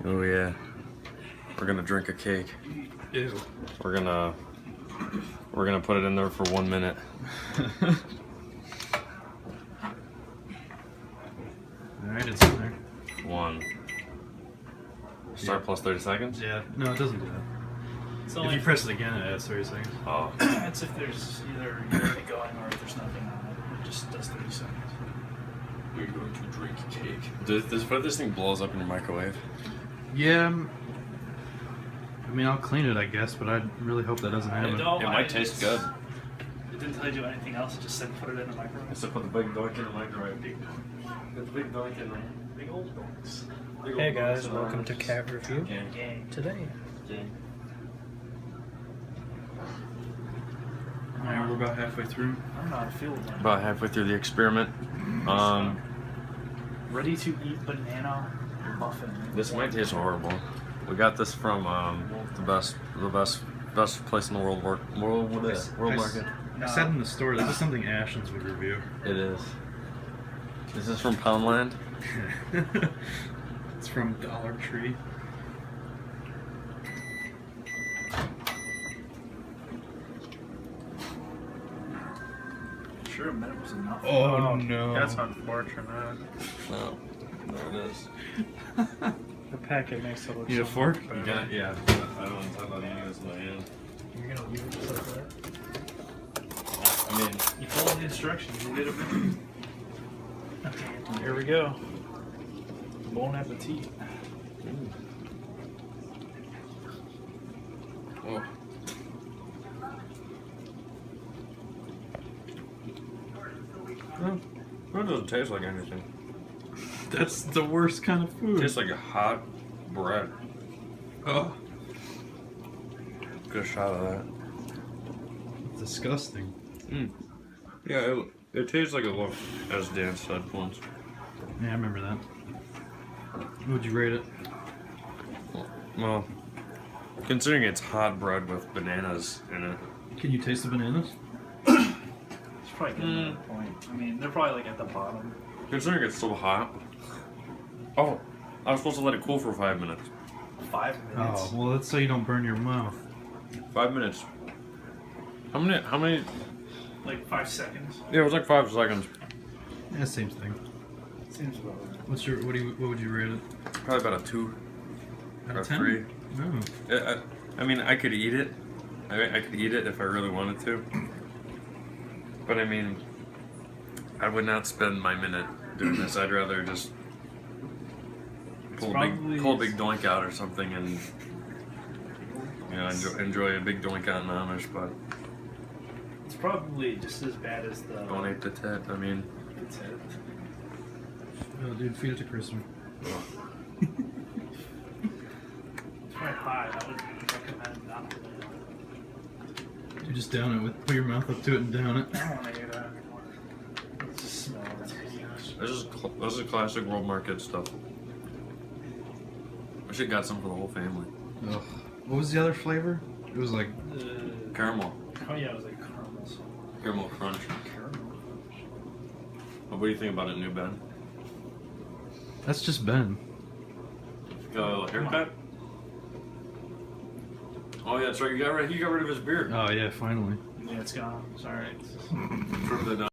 Oh yeah. We're gonna drink a cake. Ew. We're gonna put it in there for 1 minute. Alright, it's in there. 1. Start plus 30 seconds? Yeah. No, it doesn't do that. It's If only you press it again, it adds 30 seconds. Oh. it's if there's either you're already going or if there's nothing on it. It just does 30 seconds. We're going to drink cake. What if this thing blows up in your microwave? Yeah. I mean, I'll clean it, I guess, but I really hope that doesn't happen. It might taste good. It didn't tell you to do anything else. It just said put it in the microwave. So put the big doink in the microwave. Big doink in there. Big old dogs. Hey guys, welcome to Cat Review. Gang. Today, Alright, we're about halfway through. I don't know how to feel about it. About halfway through the experiment. Ready to eat banana muffin. This might taste horrible. We got this from the best place in the world market. I said in the store, this is something Ashens would review. It is. This is from Poundland. It's from Dollar Tree. Sure, a minute was enough. Oh, no. that's unfortunate. No, it is. The packet makes it look Need a so fork? much better. You got it? Yeah. I don't want to talk about eating this in my hand. You're gonna leave it just like that. I mean, You followed the instructions. You did it. Okay, here we go. Bon appetit. oh. It doesn't taste like anything. That's the worst kind of It food. tastes like a hot bread. Oh, Good shot of that. disgusting. Yeah, it tastes like it looked, as Dan said once. Yeah, I remember that. Would you rate it? Well, considering it's hot bread with bananas in it. Can you taste the bananas? It's probably getting to the point. I mean, they're probably like at the bottom. Considering it's still hot. Oh, I was supposed to let it cool for 5 minutes. 5 minutes. Oh, well, that's so you don't burn your mouth. 5 minutes. How many? Like 5 seconds. Yeah, it was like 5 seconds. Yeah, same thing. Seems about right. What would you rate it? Probably about a 2 Out or of 10? 3. No. I mean, I could eat it. I could eat it if I really wanted to. But I mean, I would not spend my minute doing this. I'd rather just pull a big doink out or something and enjoy a big doink out in Amish, but It's probably just as bad as the. donate the tit. I mean, the tit. Oh, dude, feed it to Kristen. It's probably high. I would recommend not doing it. You just down it put your mouth up to it and down it. I don't want to hear that anymore. It just smells. this is classic world market stuff. I should got some for the whole family. Ugh. What was the other flavor? It was like Caramel, Oh yeah, it was like caramel. caramel crunch. Caramel. What do you think about it, new Ben? that's just Ben. Got a haircut? Oh yeah, that's right. He got rid of his beard. Oh yeah, finally. Yeah, it's gone. Sorry. For the